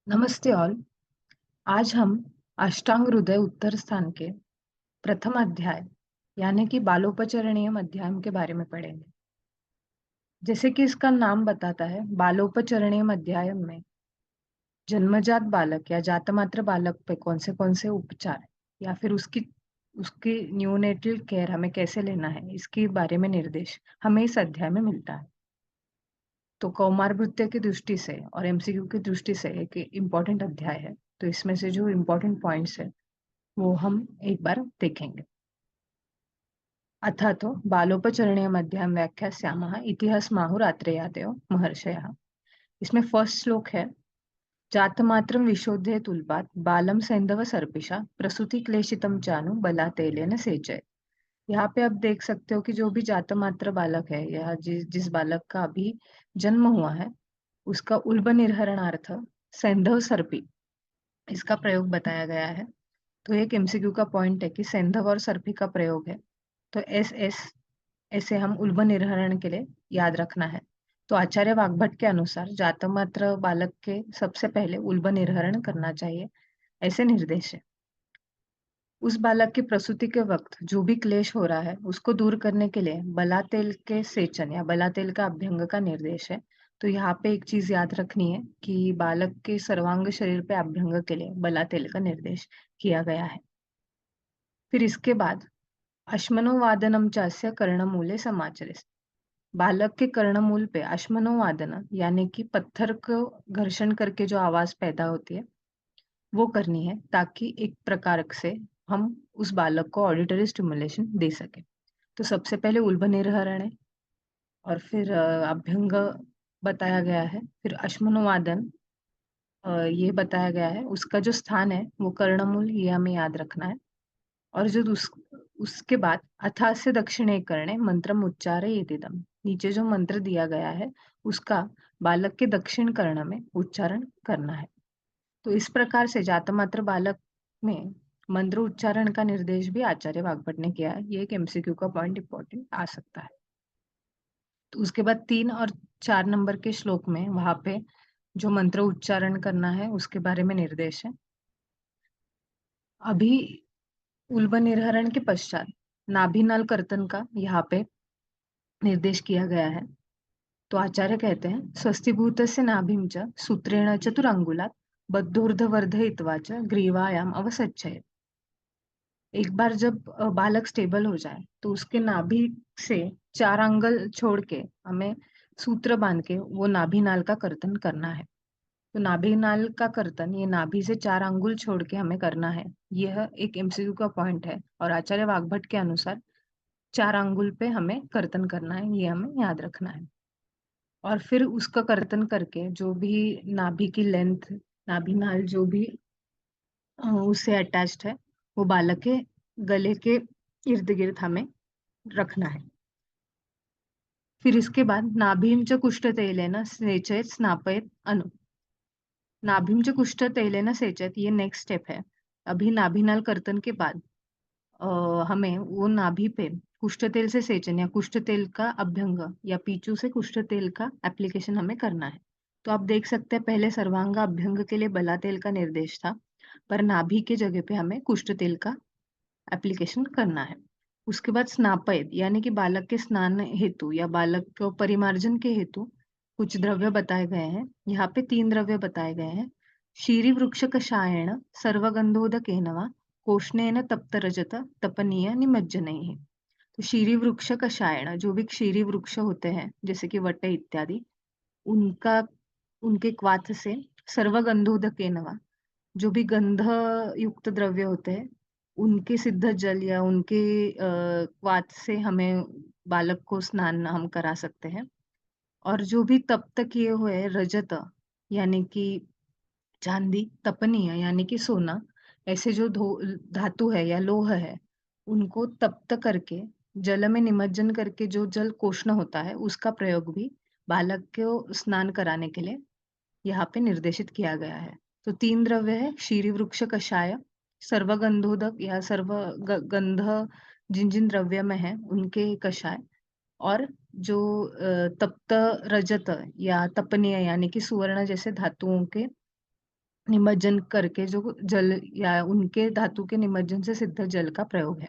नमस्ते ऑल। आज हम अष्टांग हृदय उत्तर स्थान के प्रथम अध्याय यानी कि बालोपचरणीय अध्याय के बारे में पढ़ेंगे। जैसे कि इसका नाम बताता है, बालोपचरणीय अध्याय में जन्मजात बालक या जातमात्र बालक पे कौन से उपचार या फिर उसकी उसकी न्यूनेटल केयर हमें कैसे लेना है, इसके बारे में निर्देश हमें इस अध्याय में मिलता है। तो कौमारभृत्य की दृष्टि से और एमसीक्यू की दृष्टि से एक इम्पोर्टेंट अध्याय है। तो इसमें से जो इम्पोर्टेंट पॉइंट्स है वो हम एक बार देखेंगे। अथा तो बालोपचरणीय मध्याम व्याख्यास्यामः इतिहास माहुरात्रेयादयो महर्षयः। इसमें फर्स्ट श्लोक है, जातमात्रं विशोध्य तुल्पात् बालम सैंधव सर्पिषा प्रसूति क्लेशितम चानु बलातेलेन सेचय। यहाँ पे आप देख सकते हो कि जो भी जातमात्र बालक है या जिस बालक का अभी जन्म हुआ है उसका उल्ब निर्हरणार्थ सैंधव सर्पी इसका प्रयोग बताया गया है। तो एक एमसीक्यू का पॉइंट है कि सैंधव और सर्पी का प्रयोग है, तो एस ऐसे हम उल्ब निर्हरण के लिए याद रखना है। तो आचार्य वाग्भट के अनुसार जातमात्र बालक के सबसे पहले उल्ब निर्हरण करना चाहिए, ऐसे निर्देश है। उस बालक की प्रसूति के वक्त जो भी क्लेश हो रहा है उसको दूर करने के लिए बला तेल के सेचन या बला तेल का अभ्यंग का निर्देश है। तो यहाँ पे एक चीज याद रखनी है कि बालक के सर्वांग शरीर पे अभ्यंग के लिए बला तेल का निर्देश किया गया है। फिर इसके बाद अश्मनोवादनम चास्य कर्णमूले समाचरित। बालक के कर्णमूल पे अश्मनोवादन यानी कि पत्थर को घर्षण करके जो आवाज पैदा होती है वो करनी है, ताकि एक प्रकार से हम उस बालक को ऑडिटरी स्टिमुलेशन दे सके। तो सबसे पहले उल्ब निर्हरण है और फिर अभ्यंग बताया गया है, फिर अश्मनोवादन ये बताया गया है। उसका जो स्थान है वो कर्णमूल, ये हमें याद रखना है। और जो उसके बाद अथा से दक्षिणे कर्णे मंत्रम उच्चारे येतिदम, नीचे जो मंत्र दिया गया है उसका बालक के दक्षिण कर्ण में उच्चारण करना है। तो इस प्रकार से जातमात्र बालक में मंत्र उच्चारण का निर्देश भी आचार्य वाग्भट ने किया है। ये एक एमसीक्यू का पॉइंट इंपॉर्टेंट आ सकता है। तो उसके बाद 3 और 4 नंबर के श्लोक में वहां पे जो मंत्र उच्चारण करना है उसके बारे में निर्देश है। अभी उल्ब निर्हरण के पश्चात नाभिनाल कर्तन का यहाँ पे निर्देश किया गया है। तो आचार्य कहते हैं, स्वस्तिभूतस्य नाभिं च सूत्रेण चतुरांगुलात् बद्धोर्ध्ववर्धयित्वा च ग्रीवायाम अवसच्चयेत्। एक बार जब बालक स्टेबल हो जाए तो उसके नाभि से 4 अंगुल छोड़ के हमें सूत्र बांध के वो नाभि नाल का कर्तन करना है। तो नाभि नाल का कर्तन ये नाभि से 4 अंगुल छोड़ के हमें करना है। यह एक एमसीक्यू का पॉइंट है और आचार्य वाग्भट के अनुसार 4 अंगुल पे हमें कर्तन करना है, ये हमें याद रखना है। और फिर उसका कर्तन करके जो भी नाभि की लेंथ, नाभि नाल जो भी उससे अटैच्ड है वो बालक के गले के इर्द गिर्द हमें रखना है। फिर इसके बाद नाभिम च कुष्ठ तेलेन सेचयत स्नापयत अनु। नाभिम च कुष्ठ तेलेन सेचयत, ये नेक्स्ट स्टेप है। अभी नाभिनाल कर्तन के बाद हमें वो नाभि पे कुष्ठ तेल से सेचन या कुष्ठ तेल का अभ्यंग या पीचू से कुष्ठ तेल का एप्लीकेशन हमें करना है। तो आप देख सकते हैं पहले सर्वांगा अभ्यंग के लिए बला तेल का निर्देश था, पर नाभि के जगह पे हमें कुष्ठ तेल का एप्लीकेशन करना है। उसके बाद स्नापयत यानी कि बालक के स्नान हेतु या बालक को परिमार्जन के हेतु कुछ द्रव्य बताए गए हैं। यहाँ पे 3 द्रव्य बताए गए हैं। शीरी वृक्ष कषायेण सर्वगंधोदकेन वा कोष्णेन तप्त रजत तपनीय निमज्जनैः। तो शीरी वृक्ष कषायण, जो भी क्षीरी वृक्ष होते हैं जैसे कि वटे इत्यादि, उनका उनके क्वाथ से सर्वगंधोदकेन वा, जो भी गंध युक्त द्रव्य होते हैं उनके सिद्ध जल या उनके क्वाथ से हमें बालक को स्नान हम करा सकते हैं। और जो भी तप्त किए हुए रजत यानी कि चांदी, तपनीय यानी कि सोना, ऐसे जो धातु है या लोह है उनको तप्त करके जल में निमज्जन करके जो जल कोष्ण होता है उसका प्रयोग भी बालक को स्नान कराने के लिए यहाँ पे निर्देशित किया गया है। तो 3 द्रव्य है, क्षीरी वृक्ष कषाय, सर्वगंधोदक या सर्व गंध जिन जिन द्रव्य में है उनके कषाय, और जो तप्त रजत या तपनीय यानी कि सुवर्ण जैसे धातुओं के निमज्जन करके जो जल या उनके धातु के निमज्जन से सिद्ध जल का प्रयोग है।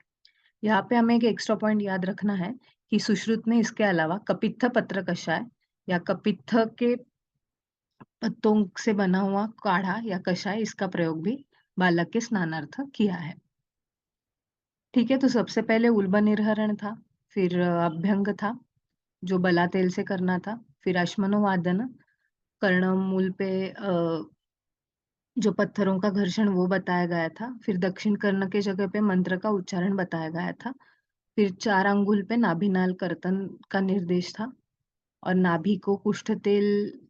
यहाँ पे हमें एक एक्स्ट्रा पॉइंट याद रखना है कि सुश्रुत में इसके अलावा कपित्थ पत्र कषाय या कपित्थ के पत्तों से बना हुआ काढ़ा या कषाय, इसका प्रयोग भी बालक के स्नानार्थ किया है। ठीक है, तो सबसे पहले उल्ब निर्हरण था, फिर अभ्यंग था जो बला तेल से करना था, फिर अश्मनोवादन कर्णमूल पे जो पत्थरों का घर्षण वो बताया गया था, फिर दक्षिण कर्ण के जगह पे मंत्र का उच्चारण बताया गया था, फिर 4 अंगुल पे नाभिनाल कर्तन का निर्देश था और नाभि को कुष्ठ तेल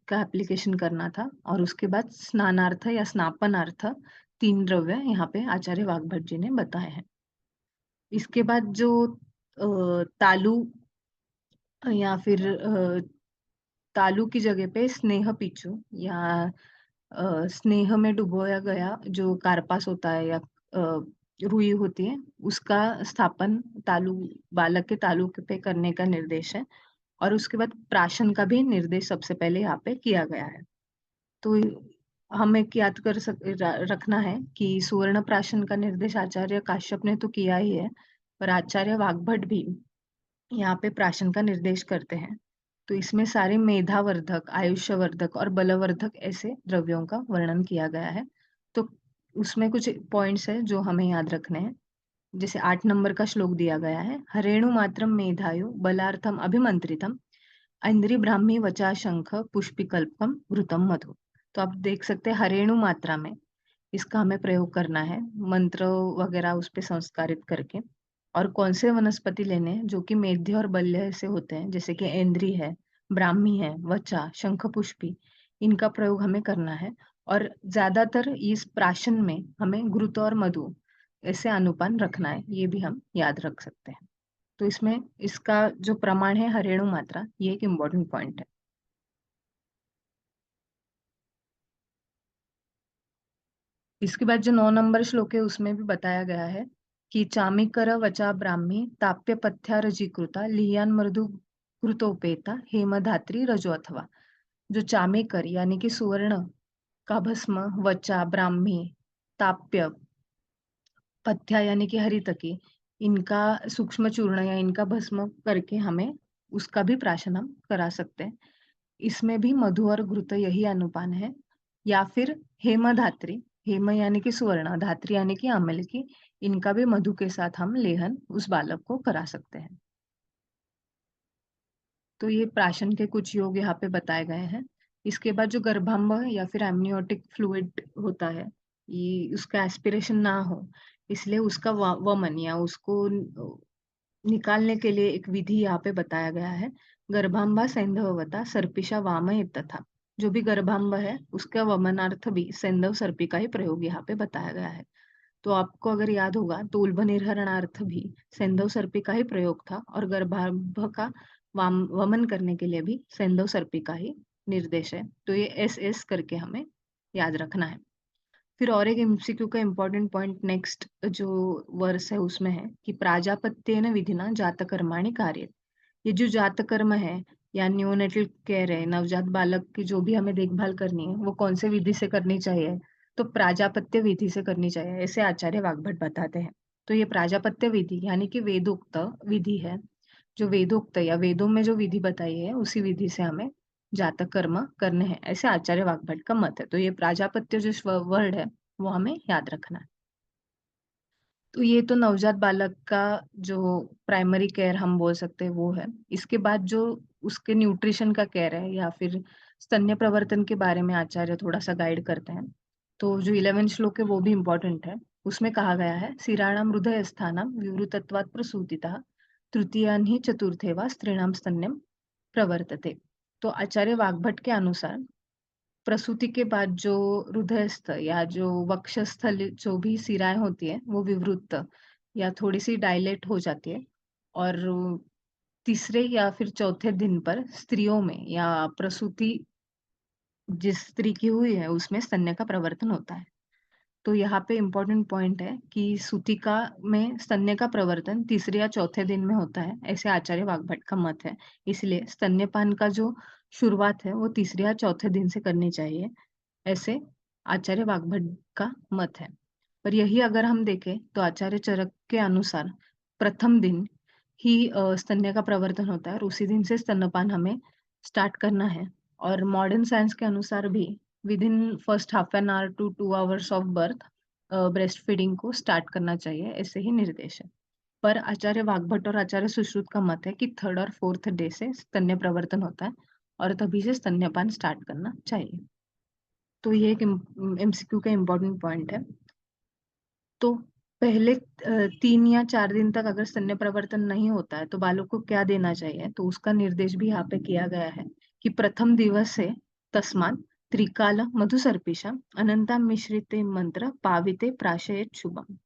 का एप्लीकेशन करना था, और उसके बाद स्नानार्थ या स्नापनार्थ 3 द्रव्य यहाँ पे आचार्य वाग्भट जी ने बताए हैं। इसके बाद जो तालु या फिर तालु की जगह पे स्नेह पिचू या स्नेह में डुबोया गया जो कार्पास होता है या रुई होती है, उसका स्थापन तालु बालक के तालु पे करने का निर्देश है, और उसके बाद प्राशन का भी निर्देश सबसे पहले यहाँ पे किया गया है। तो हमें एक याद रखना है कि सुवर्ण प्राशन का निर्देश आचार्य काश्यप ने तो किया ही है, पर आचार्य वाग्भट भी यहाँ पे प्राशन का निर्देश करते हैं। तो इसमें सारे मेधावर्धक, आयुष्यवर्धक और बलवर्धक ऐसे द्रव्यों का वर्णन किया गया है। तो उसमें कुछ पॉइंट्स है जो हमें याद रखने हैं। जैसे 8 नंबर का श्लोक दिया गया है, हरेणु मात्रम मेधायु बलार्थम अभिमंत्रितम इंद्री ब्राह्मी वचा शंख पुष्पिकल्पम घृतम मधु। तो आप देख सकते हैं हरेणु मात्रा में इसका हमें प्रयोग करना है, मंत्र वगैरह उस पे संस्कारित करके। और कौन से वनस्पति लेने हैं जो कि मेध्य और बल्य से होते हैं, जैसे कि ऐन्द्री है, ब्राह्मी है, वचा, शंख पुष्पी, इनका प्रयोग हमें करना है। और ज्यादातर इस प्राशन में हमें घृत और मधु ऐसे अनुपान रखना है, ये भी हम याद रख सकते हैं। तो इसमें इसका जो प्रमाण है हरेणु मात्रा, ये एक इम्पोर्टेंट पॉइंट है। इसके बाद जो 9 नंबर श्लोक है उसमें भी बताया गया है कि चामीकर वचा ब्राह्मी ताप्य पथ्या रजीकृता लियान मृदु घृतोपेता हेमधात्री रजो अथवा। जो चामीकर यानी कि सुवर्ण का भस्म, वचा ब्राह्मी, ताप्य, पथ्या यानी कि हरितकी, इनका सूक्ष्म चूर्ण या इनका भस्म करके हमें उसका भी प्राशन हम करा सकते हैं। इसमें भी मधु और घृत यही अनुपान है। या फिर हेमधात्री, हेम यानी कि स्वर्ण, धात्री यानी कि अम्ल की, इनका भी मधु के साथ हम लेहन उस बालक को करा सकते हैं। तो ये प्राशन के कुछ योग यहाँ पे बताए गए हैं। इसके बाद जो गर्भाम्ब या फिर एमनियोटिक फ्लूइड होता है, ये उसका एस्पिरेशन ना हो, इसलिए उसका वमन या उसको निकालने के लिए एक विधि यहाँ पे बताया गया है। गर्भाम्बा सैंधववता सर्पिषा वामय तथा। जो भी गर्भाम्ब है उसका वमनार्थ भी सैंधव सर्पी का ही प्रयोग यहाँ पे बताया गया है। तो आपको अगर याद होगा तो उल्ब निर्हरणार्थ भी सैंधव सर्पी का ही प्रयोग था, और गर्भाम्ब का वमन करने के लिए भी सैंधव सर्पी का ही निर्देश है। तो ये एस एस करके हमें याद रखना है। फिर और एक एमसीक्यू का इम्पोर्टेंट पॉइंट नेक्स्ट जो वर्स है उसमें है कि प्राजापत्येन विधिना जातकर्माणि कार्य। ये जो जात कर्म है या न्यूनेटल केयर है, नवजात बालक की जो भी हमें देखभाल करनी है, वो कौन से विधि से करनी चाहिए, तो प्राजापत्य विधि से करनी चाहिए, ऐसे आचार्य वाग्भट बताते हैं। तो ये प्राजापत्य विधि यानी कि वेदोक्त विधि है, जो वेदोक्त या वेदों में जो विधि बताई है उसी विधि से हमें जातक कर्म करने हैं, ऐसे आचार्य वाग्भट का मत है। तो ये प्राजापत्य जो वर्ड है वो हमें याद रखना है। तो ये तो नवजात बालक का जो प्राइमरी केयर हम बोल सकते हैं वो है। इसके बाद जो उसके न्यूट्रिशन का केयर है या फिर स्तन्य प्रवर्तन के बारे में आचार्य थोड़ा सा गाइड करते हैं। तो जो 11 श्लोक है वो भी इम्पोर्टेंट है। उसमें कहा गया है शिराणाम हृदय स्थानम विवृतत्वात् प्रसूतितः तृतीयान् ही चतुर्थे वा स्त्रीणाम स्तन्यम प्रवर्तते। तो आचार्य वाग्भट के अनुसार प्रसूति के बाद जो हृदयस्थ या जो वक्षस्थल जो भी सिराएं होती है वो विवृत या थोड़ी सी डायलेट हो जाती है, और तीसरे या फिर चौथे दिन पर स्त्रियों में या प्रसूति जिस स्त्री की हुई है उसमें स्तन्य का प्रवर्तन होता है। तो यहाँ पे इम्पोर्टेंट पॉइंट है कि सूतिका में स्तन्य का प्रवर्तन तीसरे या चौथे दिन में होता है, ऐसे आचार्य वाग्भट का मत है। इसलिए स्तन्यपान का जो शुरुआत है वो तीसरे या चौथे दिन से करनी चाहिए, ऐसे आचार्य वाग्भट का मत है। पर यही अगर हम देखें तो आचार्य चरक के अनुसार प्रथम दिन ही स्तन्य का प्रवर्तन होता है और उसी दिन से स्तन्यपान हमें स्टार्ट करना है। और मॉडर्न साइंस के अनुसार भी within first half an hour to 2 hours of birth breast feeding को स्टार्ट करना चाहिए, ऐसे ही निर्देश है। पर आचार्य वाग्भट और आचार्य सुश्रुत का मत है कि थर्ड और फोर्थ डे से स्तन्य प्रवर्तन होता है और तभी से स्तन्यपान स्टार्ट करना चाहिए। तो ये एक एमसीक्यू का इम्पोर्टेंट पॉइंट है। तो पहले 3 या 4 दिन तक अगर स्तन्य प्रवर्तन नहीं होता है तो बालक को क्या देना चाहिए, तो उसका निर्देश भी यहाँ पे किया गया है कि प्रथम दिवस से तस्मात् त्रिकाल मधुसर्पिषा अनंता मिश्रिते मंत्र पाविते प्राशयेत शुभम।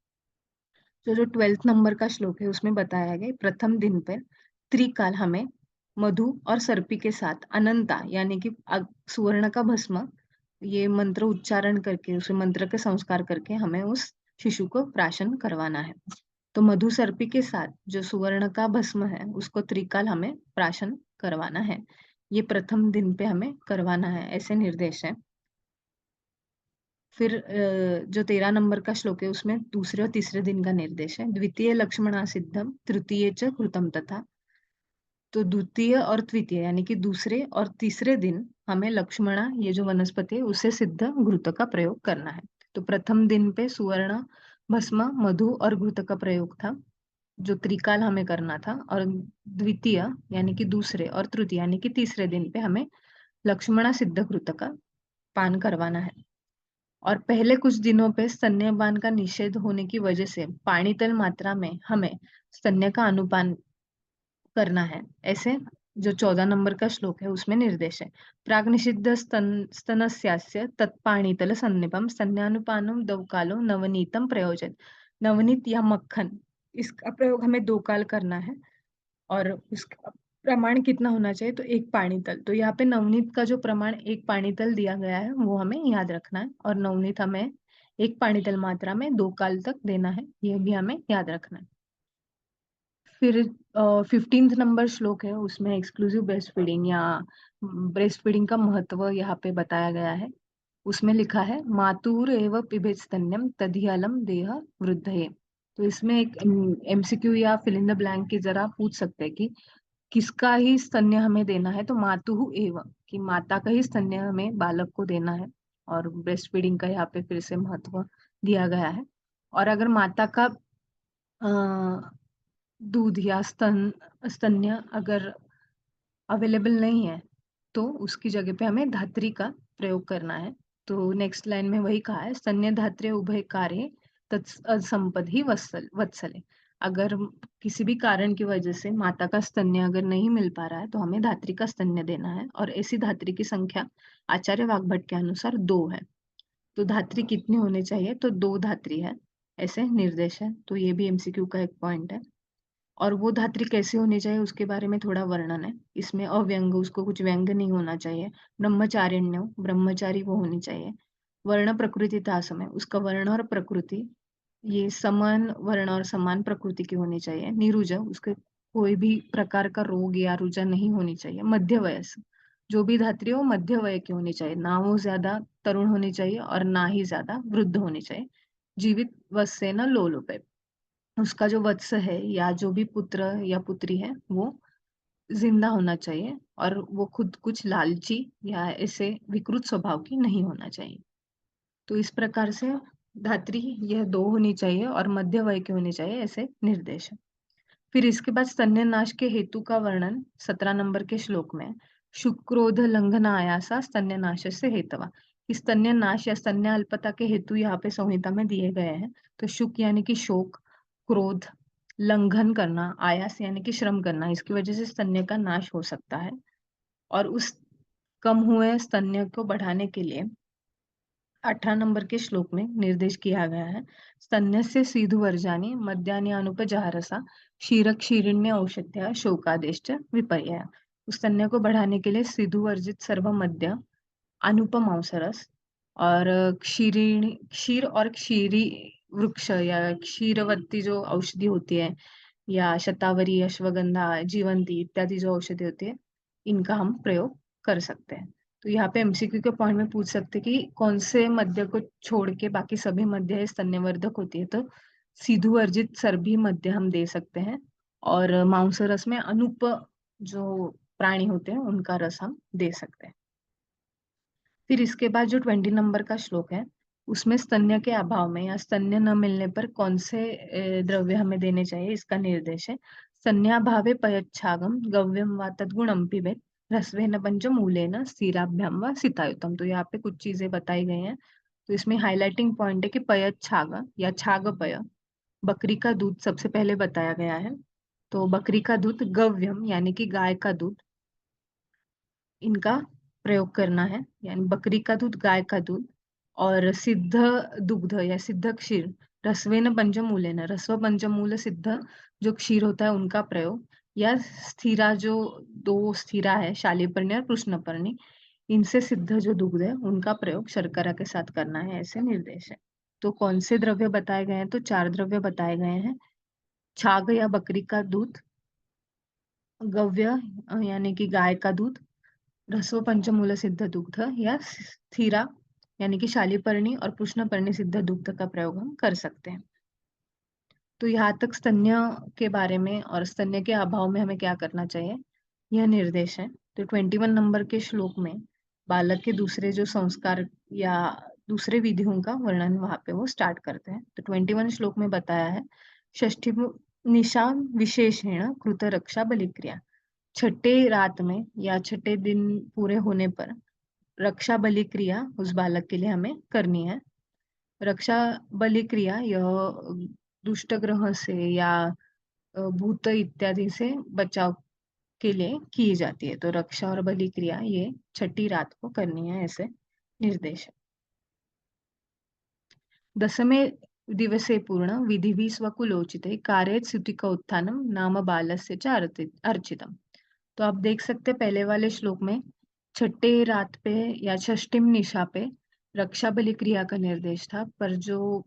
जो 12th नंबर का श्लोक है उसमें बताया गया प्रथम दिन पर त्रिकाल हमें मधु और सर्पी के साथ अनंता यानी कि सुवर्ण का भस्म, ये मंत्र उच्चारण करके उसे मंत्र के संस्कार करके हमें उस शिशु को प्राशन करवाना है। तो मधु सर्पी के साथ जो सुवर्ण का भस्म है उसको त्रिकाल हमें प्राशन करवाना है। ये प्रथम दिन पे हमें करवाना है, ऐसे निर्देश है। फिर जो 13 नंबर का श्लोक है उसमें दूसरे और तीसरे दिन का निर्देश है। द्वितीय लक्ष्मणा सिद्धम तृतीय च कृतम तथा। तो द्वितीय और तृतीय यानी कि दूसरे और तीसरे दिन हमें लक्ष्मणा ये जो वनस्पति है उससे सिद्ध घृत का प्रयोग करना है। तो प्रथम दिन पे सुवर्ण भस्म मधु और घृत का प्रयोग था जो त्रिकाल हमें करना था, और द्वितीय यानी कि दूसरे और तृतीय यानी कि तीसरे दिन पे हमें लक्ष्मणा सिद्ध घृत का पान करवाना है। और पहले कुछ दिनों पे स्तन्यपान का निषेध होने की वजह से पानीतल मात्रा में हमें स्तन्य का अनुपान करना है, ऐसे जो 14 नंबर का श्लोक है उसमें निर्देश है। प्राग निषिद्ध स्तनस्यास्य तत्पाणीतल सन्निपम स्तन्यानुपानम दवकालो नवनीतम प्रयोजन। नवनीत या मक्खन, इसका प्रयोग हमें 2 काल करना है और उसका प्रमाण कितना होना चाहिए, तो 1 पानीतल। तो यहाँ पे नवनीत का जो प्रमाण 1 पानीतल दिया गया है वो हमें याद रखना है, और नवनीत हमें 1 पानीतल मात्रा में 2 काल तक देना है, ये भी हमें याद रखना है। फिर 15th नंबर श्लोक है उसमें एक्सक्लूसिव ब्रेस्ट फीडिंग या ब्रेस्ट फीडिंग का महत्व यहाँ पे बताया गया है। उसमें लिखा है मातुर एव पिबेत स्तन्यम तदिहलम देह वृद्धये। तो इसमें एक एमसीक्यू या फिल इन द ब्लैंक की जरा पूछ सकते हैं कि किसका ही स्तन्य हमें देना है, तो मातुहु एव कि माता का ही स्तन्य हमें बालक को देना है, और ब्रेस्ट फीडिंग का यहाँ पे फिर से महत्व दिया गया है। और अगर माता का दूध या स्तन्य अगर अवेलेबल नहीं है तो उसकी जगह पे हमें धात्री का प्रयोग करना है। तो नेक्स्ट लाइन में वही कहा है स्तन्य धात्रे उभय कार्य तत्संपद ही वत्सले। अगर किसी भी कारण की वजह से माता का स्तन्य अगर नहीं मिल पा रहा है तो हमें धात्री का स्तन्य देना है, और ऐसी धात्री की संख्या आचार्य वाग्भट के अनुसार 2 है। तो धात्री कितनी होनी चाहिए, तो 2 धात्री है, ऐसे निर्देश है। तो ये भी एमसीक्यू का एक पॉइंट है। और वो धात्री कैसे होनी चाहिए उसके बारे में थोड़ा वर्णन है इसमें। अव्यंग, उसको कुछ व्यंग नहीं होना चाहिए। ब्रह्मचारिण्य, ब्रह्मचारी वो होनी चाहिए। वर्ण प्रकृति था समय, उसका वर्ण और प्रकृति ये समान वर्ण और समान प्रकृति की होनी चाहिए। निरुजा, उसके कोई भी प्रकार का रोग या रुजा नहीं होनी चाहिए। मध्य वयस्क, जो भी धात्री हो मध्य वय की होनी चाहिए, ना वो ज्यादा तरुण होनी चाहिए और ना ही ज्यादा वृद्ध होनी चाहिए। जीवित वत्स्य न लोलुपे, उसका जो वत्स है या जो भी पुत्र या पुत्री है वो जिंदा होना चाहिए, और वो खुद कुछ लालची या ऐसे विकृत स्वभाव की नहीं होना चाहिए। तो इस प्रकार से धात्री यह 2 होनी चाहिए और मध्य वय की होनी चाहिए, ऐसे निर्देश है। फिर इसके बाद स्तन्य नाश के हेतु का वर्णन 17 नंबर के श्लोक में। शुक्रोध लंघन आयासा स्तन्य नाश से हेतवा। इस स्तन्य नाश या स्तन्य अल्पता के हेतु यहाँ पे संहिता में दिए गए हैं। तो शुक यानी कि शोक, क्रोध, लंघन करना, आयास यानी कि श्रम करना, इसकी वजह से स्तन्य का नाश हो सकता है। और उस कम हुए स्तन्य को बढ़ाने के लिए 18 नंबर के श्लोक में निर्देश किया गया है स्तन्यस्य सीधुवर्जानि मद्यानि अनुपजारसा क्षीरक क्षीरिण्य औषध्या शोकादेश्च विपर्य। उस स्तन्य को बढ़ाने के लिए सीधु वर्जित सर्व मद्य, अनुपम औसरस और क्षीर और क्षीरी वृक्ष या क्षीरवती जो औषधि होती है, या शतावरी, अश्वगंधा, जीवंती इत्यादि जो औषधि होती है, इनका हम प्रयोग कर सकते हैं। तो यहाँ पे एमसीक्यू के पॉइंट में पूछ सकते हैं कि कौन से मद्य को छोड़ के बाकी सभी मद्य स्तन्यवर्धक होती है, तो सीधु वर्जित सभी मद्य हम दे सकते हैं, और मांस रस में अनुप जो प्राणी होते हैं उनका रस हम दे सकते हैं। फिर इसके बाद जो 20 नंबर का श्लोक है, उसमें स्तन्य के अभाव में या स्तन्य न मिलने पर कौन से द्रव्य हमें देने चाहिए, इसका निर्देश है। स्तन्याभावे पयच्छागम गव्यम व तद्गुणम पिबेत रसवेन पंचमूलेन स्थिराभ्याम व सितायुतम। तो यहाँ पे कुछ चीजें बताई गई हैं। तो इसमें हाईलाइटिंग पॉइंट है कि पयच्छाग या छाग पय, बकरी का दूध सबसे पहले बताया गया है। तो बकरी का दूध, गव्यम यानी कि गाय का दूध, इनका प्रयोग करना है, यानी बकरी का दूध, गाय का दूध, और सिद्ध दुग्ध या सिद्ध क्षीर, रसवेन पंचमूलेन, रस्व पंचमूल सिद्ध जो क्षीर होता है उनका प्रयोग, या स्थिरा जो दो स्थिरा है, शालीपर्णी और कृष्णपर्णी, इनसे सिद्ध जो दुग्ध है उनका प्रयोग शर्करा के साथ करना है, ऐसे निर्देश है। तो कौन से द्रव्य बताए गए हैं, तो 4 द्रव्य बताए गए हैं। छाग या बकरी का दूध, गव्य यानी कि गाय का दूध, रसव पंचमूल सिद्ध दुग्ध, या स्थिरा यानी कि शालीपर्णी और पुष्णपर्णी सिद्ध दुग्ध का प्रयोग हम कर सकते हैं। तो यहाँ तक स्तन्य के बारे में और स्तन्य के अभाव में हमें क्या करना चाहिए, यह निर्देश है। तो 21 नंबर के श्लोक में बालक के दूसरे जो संस्कार या दूसरे विधियों का वर्णन वहां पे वो स्टार्ट करते हैं। तो 21 श्लोक में बताया है, षष्ठी निशा विशेषेण कृत रक्षा बलिक्रिया, छठे रात में या छठे दिन पूरे होने पर रक्षा बलि क्रिया उस बालक के लिए हमें करनी है। रक्षा बलि क्रिया यह दुष्ट ग्रह से या भूत इत्यादि से बचाव के लिए की जाती है। तो रक्षा और बलि क्रिया ये छठी रात को करनी है, ऐसे निर्देश है। दशमे दिवसे पूर्ण विधिभिः स्वकुलोचिते कारयेत् सुतिका उत्थानम नाम बालस्य च अर्चितम। तो आप देख सकते हैं पहले वाले श्लोक में छठे रात पे या षष्ठीम निशा पे रक्षा बलि क्रिया का निर्देश था, पर जो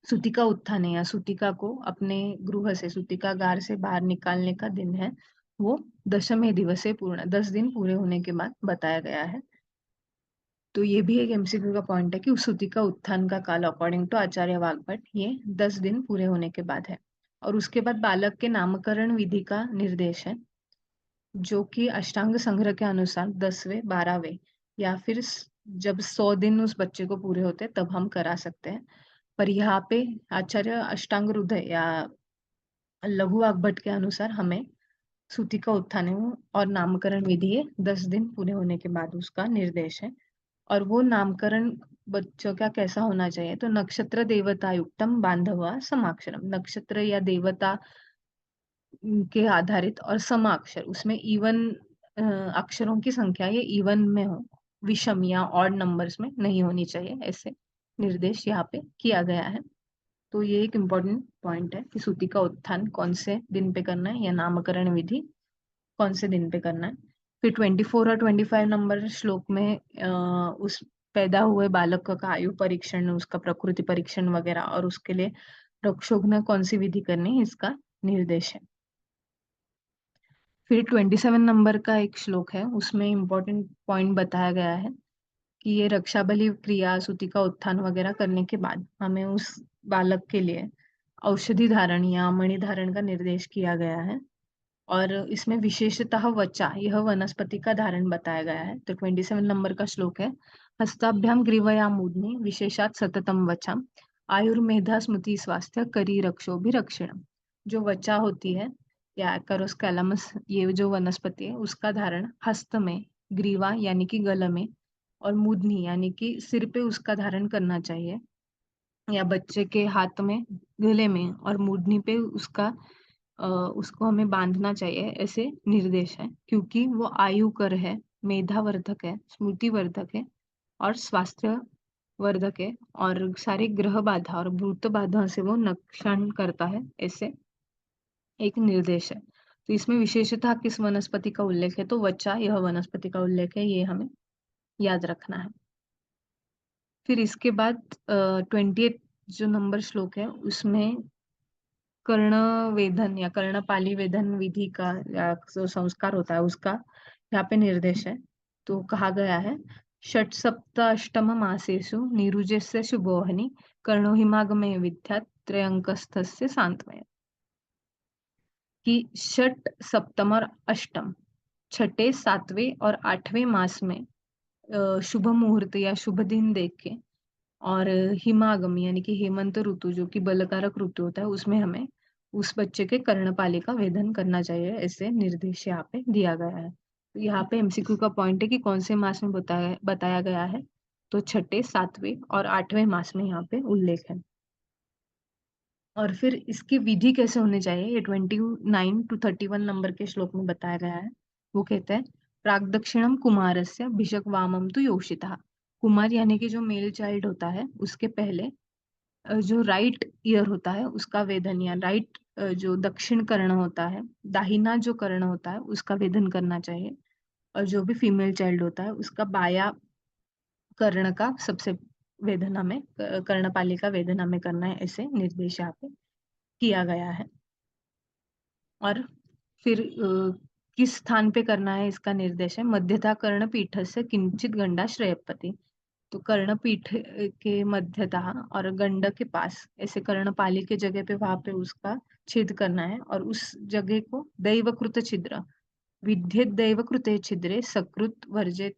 सूतिका उत्थान है या सूतिका को अपने गृह से, सूतिका गार से बाहर निकालने का दिन है, वो दशमे दिवसे पूर्ण, 10 दिन पूरे होने के बाद बताया गया है। तो ये भी एक एमसीक्यू का पॉइंट है कि उस सूतिका उत्थान का काल अकॉर्डिंग टू आचार्य वाग्भट ये 10 दिन पूरे होने के बाद है। और उसके बाद बालक के नामकरण विधि का निर्देश है, जो कि अष्टांग संग्रह के अनुसार 10वें 12वें या फिर जब 100 दिन उस बच्चे को पूरे होते हैं तब हम करा सकते हैं। पर यहाँ पे आचार्य अष्टांग हृदय या लघु वाग्भट के अनुसार हमें सूती का उत्थान और नामकरण विधि है 10 दिन पूरे होने के बाद उसका निर्देश है। और वो नामकरण बच्चों का कैसा होना चाहिए, तो नक्षत्र देवता युक्तम बांधवा समाक्षरम, नक्षत्र या देवता के आधारित और समाक्षर, उसमें इवन अक्षरों की संख्या ये इवन में हो, विषम या ऑड नंबर्स में नहीं होनी चाहिए, ऐसे निर्देश यहाँ पे किया गया है। तो ये एक इम्पोर्टेंट पॉइंट है कि सूती का उत्थान कौन से दिन पे करना है या नामकरण विधि कौन से दिन पे करना है। फिर 24 और 25 नंबर श्लोक में उस पैदा हुए बालक का आयु परीक्षण, उसका प्रकृति परीक्षण वगैरह, और उसके लिए रक्षोघ्न कौन सी विधि करनी है, इसका निर्देश है। फिर 27 नंबर का एक श्लोक है, उसमें इम्पोर्टेंट पॉइंट बताया गया है कि ये रक्षा बलि क्रिया, सूती का उत्थान वगैरह करने के बाद हमें उस बालक के लिए औषधि धारण या मणि धारण का निर्देश किया गया है। और इसमें विशेषतः वचा, यह वनस्पति का धारण बताया गया है। तो 27 नंबर का श्लोक है, हस्ताभ्याम ग्रीवया मूर्ध्नि विशेषात सततम वचा आयुर्मेधा स्मृति स्वास्थ्य करी रक्षोभिरक्षिणम। जो वचा होती है या एकारोस कैलामस, ये जो वनस्पति है उसका धारण हस्त में, ग्रीवा यानी कि गल में, और मूर्ध्नि यानी कि सिर पे उसका धारण करना चाहिए, या बच्चे के हाथ में, गले में, और मूर्धनि पे उसको हमें बांधना चाहिए, ऐसे निर्देश है। क्योंकि वो आयुकर है, मेधावर्धक है, स्मृतिवर्धक है और स्वास्थ्य वर्धक है, और सारी ग्रह बाधा और भूत बाधा से वो नक्षण करता है, ऐसे एक निर्देश है। तो इसमें विशेषतः किस वनस्पति का उल्लेख है, तो वचा, यह वनस्पति का उल्लेख है, ये हमें याद रखना है। फिर इसके बाद 28 जो नंबर श्लोक है उसमें कर्ण वेधन या कर्णपाली वेधन विधि का या जो संस्कार होता है उसका यहाँ पे निर्देश है। तो कहा गया है षट सप्त अष्टम मासेषु निरुजस्य शुभोहनि कर्णो हिमागमे विद्यात् त्रयंकस्थस्य सांत्वय। कि षट सप्तम और अष्टम छठे सातवें और आठवें मास में शुभ मुहूर्त या शुभ दिन देख के और हिमागम यानी कि हेमंत ऋतु जो कि बलकारक ऋतु होता है उसमें हमें उस बच्चे के कर्णपाली का वेधन करना चाहिए, ऐसे निर्देश यहाँ पे दिया गया है। तो यहाँ पे एमसीक्यू का पॉइंट है कि कौन से मास में बताया गया है। तो छठे सातवें और आठवें मास में यहाँ पे उल्लेख है। और फिर इसकी विधि कैसे होनी चाहिए ये 29 to 31 नंबर के श्लोक में बताया गया है। वो कहते हैं प्रागदक्षिणम कुमारस्य भिषक वामम तु योषिता। कुमार यानी कि जो मेल चाइल्ड होता है उसके पहले जो राइट ईयर होता है उसका वेदन या राइट जो दक्षिण कर्ण होता है दाहिना जो कर्ण होता है उसका वेदन करना चाहिए। और जो भी फीमेल चाइल्ड होता है उसका बाया कर्ण का सबसे वेदन हमें कर्णपाली का वेदन हमें करना है, ऐसे निर्देश यहाँ पे किया गया है। और फिर किस स्थान पे करना है इसका निर्देश है मध्यता कर्णपीठ से किंचित गंडा श्रेयपति। तो कर्णपीठ के मध्यता और गंड के पास ऐसे कर्णपाली के जगह पे वहां पे उसका छेद करना है और उस जगह को दैवकृत छिद्र विद्येत दैवकृते छिद्रे सकृत वर्जे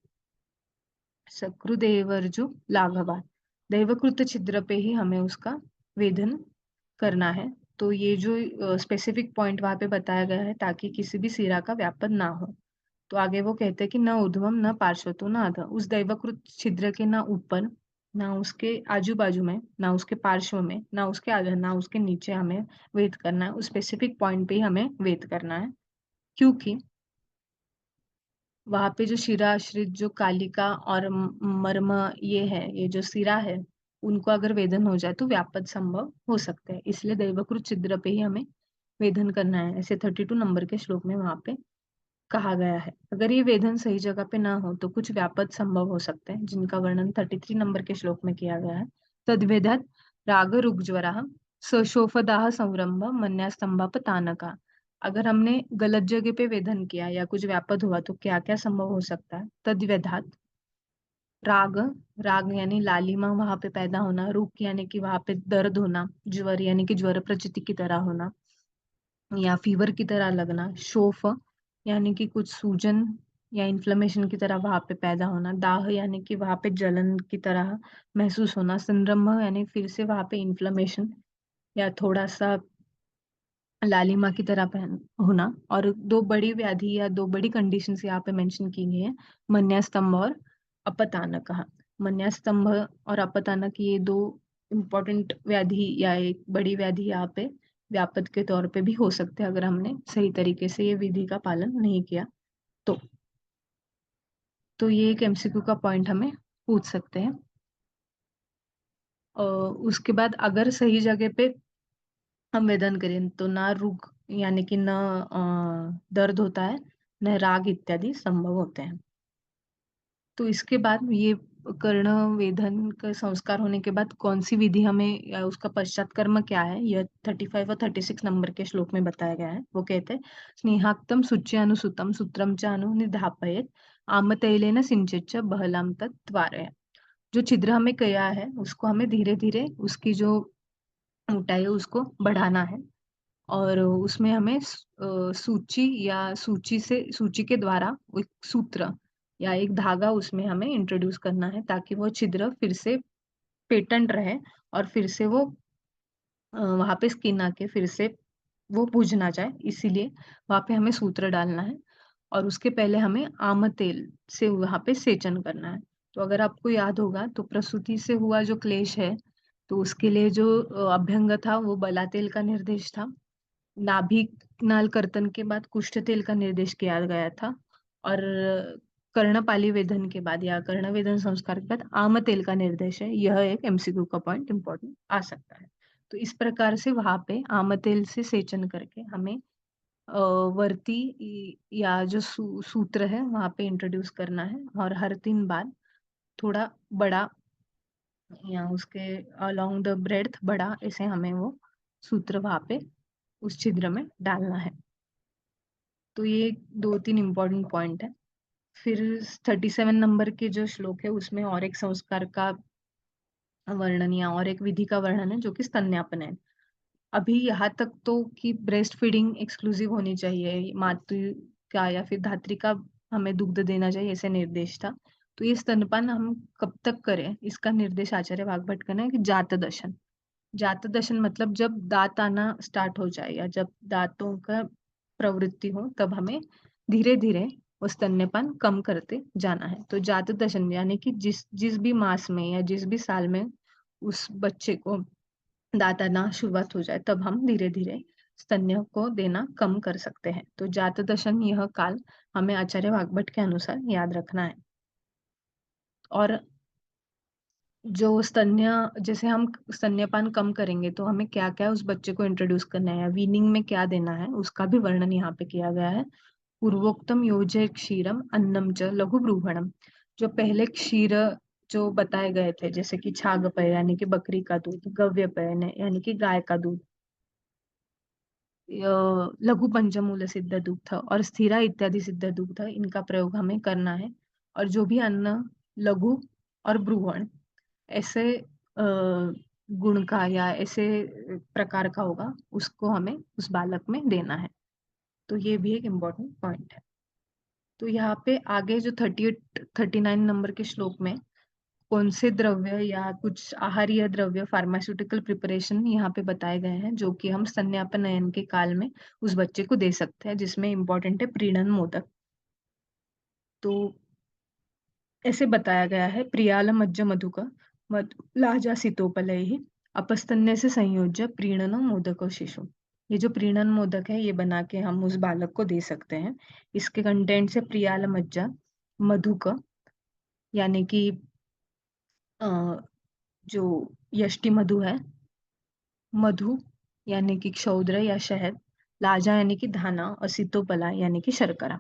सकृदेवर्जु लाघवा। दैवकृत छिद्र पे ही हमें उसका वेधन करना है। तो ये जो स्पेसिफिक पॉइंट वहां पे बताया गया है ताकि किसी भी सिरा का व्यापन ना हो। तो आगे वो कहते हैं कि न ऊर्ध्वम न पार्श्वतो न अधः। उस दैवकृत छिद्र के ना ऊपर ना उसके आजू बाजू में ना उसके पार्श्व में ना उसके आगे ना उसके नीचे हमें वेद करना है। उस स्पेसिफिक पॉइंट पे ही हमें वेद करना है क्योंकि वहां पे जो शिरा आश्रित जो कालिका और मर्म ये जो सिरा है उनको अगर वेदन हो जाए तो व्यापक संभव हो सकते हैं। इसलिए दैवकृत छिद्र पे ही हमें वेदन करना है, ऐसे 32 नंबर के श्लोक में वहां पे कहा गया है। अगर ये वेदन सही जगह पे ना हो तो कुछ व्यापक संभव हो सकते हैं जिनका वर्णन 33 नंबर के श्लोक में किया गया है। तद्वेदात राग रुग्ज्वरा सशोफदाह संरंभ मन्यास्तंभाप तानका। अगर हमने गलत जगह पे वेदन किया या कुछ व्यापद हुआ तो क्या क्या संभव हो सकता है। तद्वेदात राग राग यानी लालिमा वहां पे पैदा होना, रुक यानी कि वहां पे दर्द होना, ज्वर यानी कि ज्वर प्रचिति की तरह होना या फीवर की तरह लगना, शोफ यानी कि कुछ सूजन या इन्फ्लेमेशन की तरह वहां पे पैदा होना, दाह यानी कि वहां पे जलन की तरह महसूस होना, संरंभ यानी फिर से वहां पे इन्फ्लेमेशन या थोड़ा सा लालिमा की तरह पहन होना। और दो बड़ी व्याधि या दो बड़ी कंडीशंस यहाँ पे मेंशन की गई है, मन्यास्तंभ और अपतानक। मन्यास्तंभ और अपतानक ये दो इम्पोर्टेंट व्याधि या एक बड़ी व्याधि यहाँ पे व्यापद के तौर पे भी हो सकते हैं अगर हमने सही तरीके से ये विधि का पालन नहीं किया तो। ये एक एमसीक्यू का पॉइंट हमें पूछ सकते हैं। उसके बाद अगर सही जगह पे हम वेदन करें तो ना रुग यानी कि न दर्द होता है न राग इत्यादि संभव होते हैं। तो इसके बाद ये कर्ण वेदन का संस्कार होने के बाद कौन सी विधि हमें या उसका पश्चात कर्म क्या है यह 35 और 36 नंबर के श्लोक में बताया गया है। वो कहते हैं स्नेहाक्तम शुच्यानुसुतम सूत्रम च अनु निधापयेत आमतैलेन सिंचित बहलाम तत्वारय। जो छिद्र हमें किया है उसको हमें धीरे धीरे उसकी जो ऊंचाई है उसको बढ़ाना है और उसमें हमें सूची या सूची के द्वारा एक सूत्र या एक धागा उसमें हमें इंट्रोड्यूस करना है ताकि वो छिद्र फिर से पेटेंट रहे और फिर से वो वहां पे स्किन आके फिर से वो बुझ ना जाए, इसीलिए वहां पे हमें सूत्र डालना है। और उसके पहले हमें आम तेल से वहां पे सेचन करना है। तो अगर आपको याद होगा तो प्रसूति से हुआ जो क्लेश है तो उसके लिए जो अभ्यंग था वो बला तेल का निर्देश था। नाभि नाल कर्तन के बाद कुष्ठ तेल का निर्देश किया गया था और कर्णपाली वेदन के बाद या कर्ण वेदन संस्कार के बाद आम तेल का निर्देश है। यह एक एमसीक्यू का पॉइंट इंपॉर्टेंट आ सकता है। तो इस प्रकार से वहां पे आम तेल से सेचन करके हमें वर्ती या जो सूत्र है वहां पे इंट्रोड्यूस करना है और हर 3 बार थोड़ा बड़ा या उसके अलोंग द ब्रेड्थ बड़ा, ऐसे हमें वो सूत्र वहां पे उस छिद्र में डालना है। तो ये 2-3 इम्पोर्टेंट पॉइंट है। फिर 37 नंबर के जो श्लोक है उसमें और एक संस्कार का वर्णन या और एक विधि का वर्णन है जो कि स्तन्यापन है। अभी यहाँ तक तो कि ब्रेस्ट फीडिंग एक्सक्लूसिव होनी चाहिए, मातृ का या फिर धात्री का हमें दुग्ध देना चाहिए, ऐसे निर्देश था। तो ये स्तनपान हम कब तक करें, इसका निर्देश आचार्य वाग्भट का है कि जात दशन। जात दशन मतलब जब दांत आना स्टार्ट हो जाए या जब दांतों का प्रवृत्ति हो, तब हमें धीरे धीरे वो स्तन्यपान कम करते जाना है। तो जात दशन यानी कि जिस जिस भी मास में या जिस भी साल में उस बच्चे को दांत आना शुरुआत हो जाए, तब हम धीरे धीरे स्तन्य को देना कम कर सकते हैं। तो जात दशन यह काल हमें आचार्य वाग्भट के अनुसार याद रखना है। और जो स्तन्य, जैसे हम स्तन्यपान कम करेंगे तो हमें क्या क्या उस बच्चे को इंट्रोड्यूस करना है या वीनिंग में क्या देना है, उसका भी वर्णन यहाँ पे किया गया है। पूर्वोक्तम योजे क्षीरम अन्नम च लघु ब्रूहणम। जो पहले क्षीर जो बताए गए थे, जैसे कि छागपय यानी कि बकरी का दूध, गव्यपय यानी कि गाय का दूध, लघु पंचमूल सिद्ध दुग्ध और स्थिरा इत्यादि सिद्ध दुग्ध, इनका प्रयोग हमें करना है। और जो भी अन्न लघु और ब्रूहण ऐसे गुण का या ऐसे प्रकार का होगा, उसको हमें उस बालक में देना है। तो ये भी एक इम्पोर्टेंट पॉइंट है। तो यहाँ पे आगे जो 38-39 नंबर के श्लोक में कौन से द्रव्य या कुछ आहारीय द्रव्य, फार्मास्यूटिकल प्रिपरेशन यहाँ पे बताए गए हैं जो कि हम स्तन्यापनयन के काल में उस बच्चे को दे सकते हैं, जिसमें इम्पोर्टेंट है प्रीणन मोदक। तो ऐसे बताया गया है, प्रियाल मज्ज मधुक लाजा सितोपलय अपस्तन्य से संयोज्य प्रीणन मोदक शिशु। ये जो प्रीणन मोदक है, ये बना के हम उस बालक को दे सकते हैं। इसके कंटेंट से प्रियाल मज्जा, मधुक यानी कि अ, जो यष्टि मधु है, मधु यानी कि क्षौद्र या शहद, लाजा यानी कि धाना और सितोपला यानी कि शर्करा।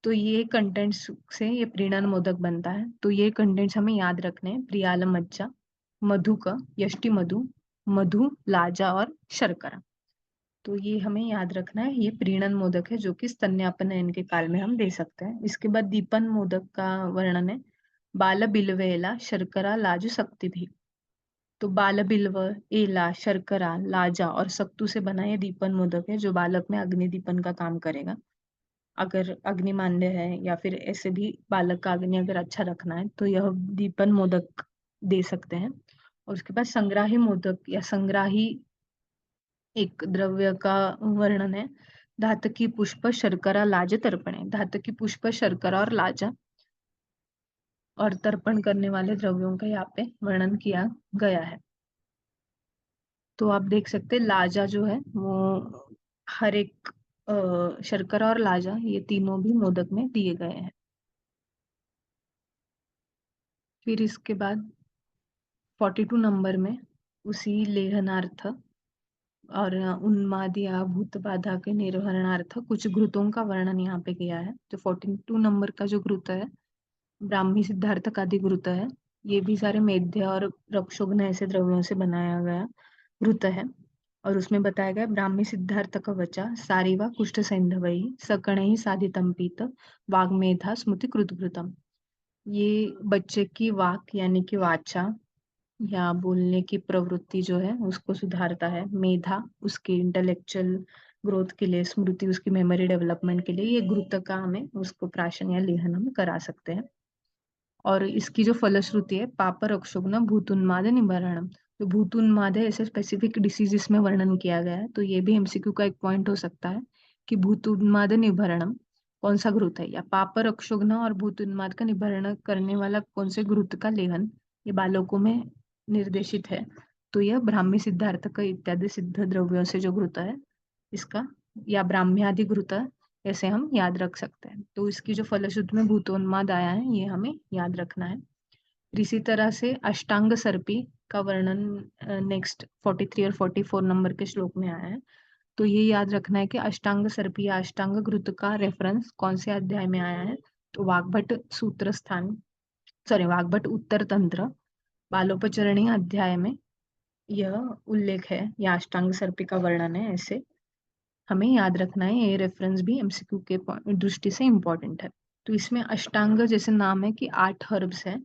तो ये कंटेंट्स से ये प्रीणन मोदक बनता है। तो ये कंटेंट्स हमें याद रखने हैं, प्रियाल मज्जा, मधु का, यष्टि मधु, मधु, लाजा और शर्करा। तो ये हमें याद रखना है। ये प्रीणन मोदक है जो कि स्तन्यापनयन के काल में हम दे सकते हैं। इसके बाद दीपन मोदक का वर्णन है, बाल बिल्वेला शर्करा लाजु शक्ति भी। तो बाल बिल्व, एला, शर्करा, लाजा और सत्तू से बना ये दीपन मोदक है जो बालक में अग्नि दीपन का काम करेगा। अगर अग्निमान्य है या फिर ऐसे भी बालक का अग्नि अगर अच्छा रखना है, तो यह दीपन मोदक दे सकते हैं। और उसके बाद संग्राही मोदक या संग्राही एक द्रव्य का वर्णन है, धातकी पुष्प शर्करा लाज तर्पणे। धातकी पुष्प शर्करा और लाजा और तर्पण करने वाले द्रव्यों का यहाँ पे वर्णन किया गया है। तो आप देख सकते हैं लाजा जो है वो हर एक शर्करा और लाजा ये तीनों भी मोदक में दिए गए हैं। फिर इसके बाद 42 नंबर में उसी लेहनार्थ और उन्माद या भूत बाधा के निर्वहरणार्थ कुछ घृतों का वर्णन यहाँ पे किया है। तो 42 नंबर का जो घृत है, ब्राह्मी सिद्धार्थ का आदि घृत है। ये भी सारे मेध्य और रक्षोघ्न ऐसे द्रव्यों से बनाया गया घृत है। और उसमें बताया गया, ब्राह्मी सिद्धार्थ का वचा सारिवा कुष्ठ सैंधवई सकण ही साधितम पीत वाग्मेधा स्मृति कृतघृतम। ये बच्चे की वाक यानी कि वाचा या बोलने की प्रवृत्ति जो है उसको सुधारता है, मेधा उसकी इंटेलेक्चुअल ग्रोथ के लिए, स्मृति उसकी मेमोरी डेवलपमेंट के लिए ये घृत का हमें उसको प्राशन या लेहन हम करा सकते हैं। और इसकी जो फलश्रुति है, पाप रक्षोघ्न भूतुन्माद निवारणम। तो भूतुन्माद है, ऐसे स्पेसिफिक डिसीजेस में वर्णन किया गया है। तो ये भी एमसीक्यू का एक पॉइंट हो सकता है कि भूतुन्माद निवारणम कौन सा घृत है, या पाप रक्षोघ्न और भूतुन्माद का निवारण करने वाला कौन से घृत का लेहन ये बालकों में निर्देशित है। तो यह ब्राह्मी सिद्धार्थ का इत्यादि सिद्ध द्रव्यों से जो घृत है इसका, या ब्राह्म्यादि घृत ऐसे हम याद रख सकते हैं। तो इसकी जो फलश्रुति में भूतोन्माद आया है ये हमें याद रखना है। इसी तरह से अष्टांग सर्पी का वर्णन नेक्स्ट 43 और 44 नंबर के श्लोक में आया है। तो ये याद रखना है कि अष्टांग सर्पी या अष्टांग घृत का रेफरेंस कौन से अध्याय में आया है। तो वाग्भट सूत्र स्थान, सॉरी वाग्भट उत्तर तंत्र बालोपचरणी अध्याय में यह उल्लेख है, या अष्टांग सर्पी का वर्णन है, ऐसे हमें याद रखना है। ये रेफरेंस भी एमसीक्यू के दृष्टि से इम्पोर्टेंट है। तो इसमें अष्टांग जैसे नाम है कि 8 हर्ब्स है,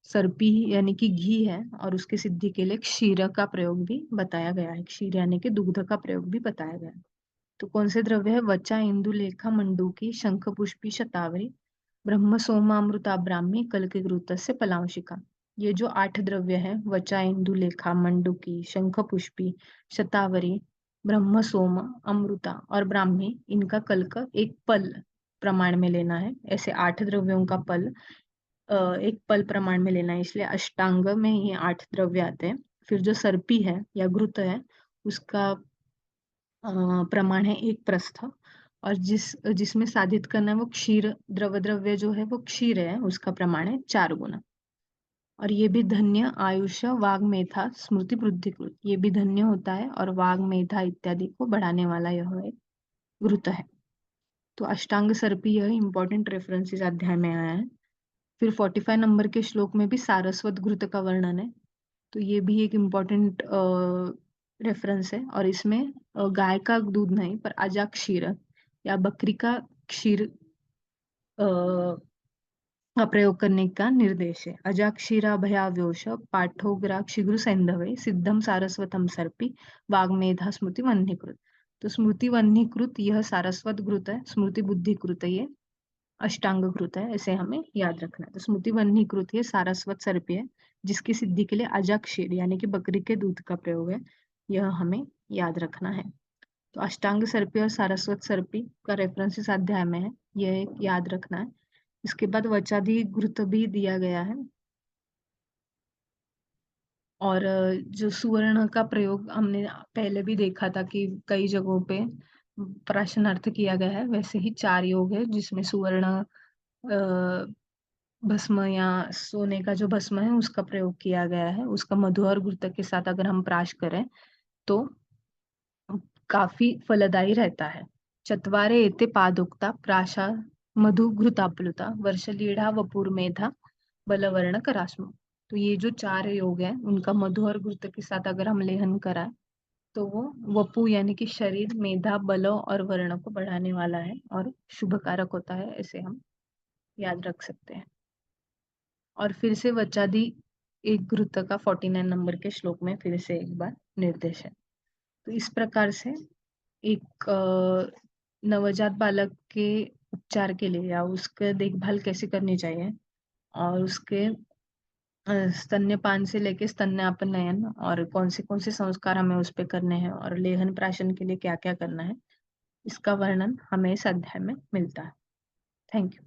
सर्पी यानी कि घी है, और उसके सिद्धि के लिए क्षीर का प्रयोग भी बताया गया है। क्षीर यानी कि दुग्ध का प्रयोग भी बताया गया है। तो कौन से द्रव्य है? वचा, इंदु, लेखा, मंडूकी, शंख पुष्पी, शतावरी, ब्रह्म, सोमामृता, ब्राह्मी, कल्किवृत से पलांशिका। ये जो 8 द्रव्य है, वचा, इंदु, लेखा, मंडूकी, शंख पुष्पी, शतावरी, ब्रह्म, सोम, अमृता और ब्राह्मी, इनका कल्क एक पल प्रमाण में लेना है। ऐसे 8 द्रव्यों का पल एक पल प्रमाण में लेना है, इसलिए अष्टांग में ये 8 द्रव्य आते हैं। फिर जो सर्पी है या घृत है, उसका प्रमाण है 1 प्रस्थ, और जिसमें साधित करना है वो क्षीर द्रव्य जो है वो क्षीर है, उसका प्रमाण है 4 गुना। और ये भी धन्य, आयुष्य, वाग, मेधा, स्मृति, बुद्धिकृत, ये भी धन्य होता है और वाग, मेधा इत्यादि को बढ़ाने वाला यह एक घृत है। तो अष्टांग सर्पी यह इंपॉर्टेंट रेफरेंस इस अध्याय में आया है। फिर 45 नंबर के श्लोक में भी सारस्वत घृत का वर्णन है। तो ये भी एक इम्पॉर्टेंट रेफरेंस है, और इसमें गाय का दूध नहीं पर अजा क्षीर या बकरी का क्षीर का प्रयोग करने का निर्देश है। अजा क्षीरा भयाव्योष पाठोग्रा क्षिग्र सैंधवे सिद्धम सारस्वतम सर्पी वाग्मेधा स्मृति वन्नीकृत। तो स्मृति वन्नीकृत यह सारस्वत घृत है, स्मृति बुद्धिकृत ये अष्टांग घृत है, ऐसे हमें याद रखना है। तो स्मृति वन्नीकृत ये सारस्वत सर्पी है, जिसकी सिद्धि के लिए अजा क्षीर यानी कि बकरी के दूध का प्रयोग है, यह हमें याद रखना है। तो अष्टांग सर्पी और सारस्वत सर्पी का रेफरेंस इस अध्याय में है, यह एक याद रखना है। इसके बाद वचादि घृत भी दिया गया है, और जो सुवर्ण का प्रयोग हमने पहले भी देखा था कि कई जगहों पे प्रश्नार्थ किया गया है, वैसे ही 4 योग है जिसमें सुवर्ण भस्म या सोने का जो भस्म है उसका प्रयोग किया गया है। उसका मधु और घृत के साथ अगर हम प्राश करें तो काफी फलदायी रहता है। चत्वारे एते पादोक्ता प्राशा मधु घृताप्लुता वर्षलीढ़ा वपुर मेधा बलवर्ण करास्म। तो ये जो 4 योग है उनका मधु और घृत के साथ अगर हम लेहन कराएं तो वो वपु यानी कि शरीर, मेधा, बल और वर्ण को बढ़ाने वाला है और शुभकारक होता है, ऐसे हम याद रख सकते हैं। और फिर से वचादि एक घृत का 49 नंबर के श्लोक में फिर से एक बार निर्देश है। तो इस प्रकार से एक नवजात बालक के उपचार के लिए या उसके देखभाल कैसे करनी चाहिए, और उसके स्तन्यपान से लेके स्तन्यापनयन और कौन से संस्कार हमें उस पे करने हैं और लेहन प्राशन के लिए क्या क्या करना है, इसका वर्णन हमें इस अध्याय में मिलता है। Thank you.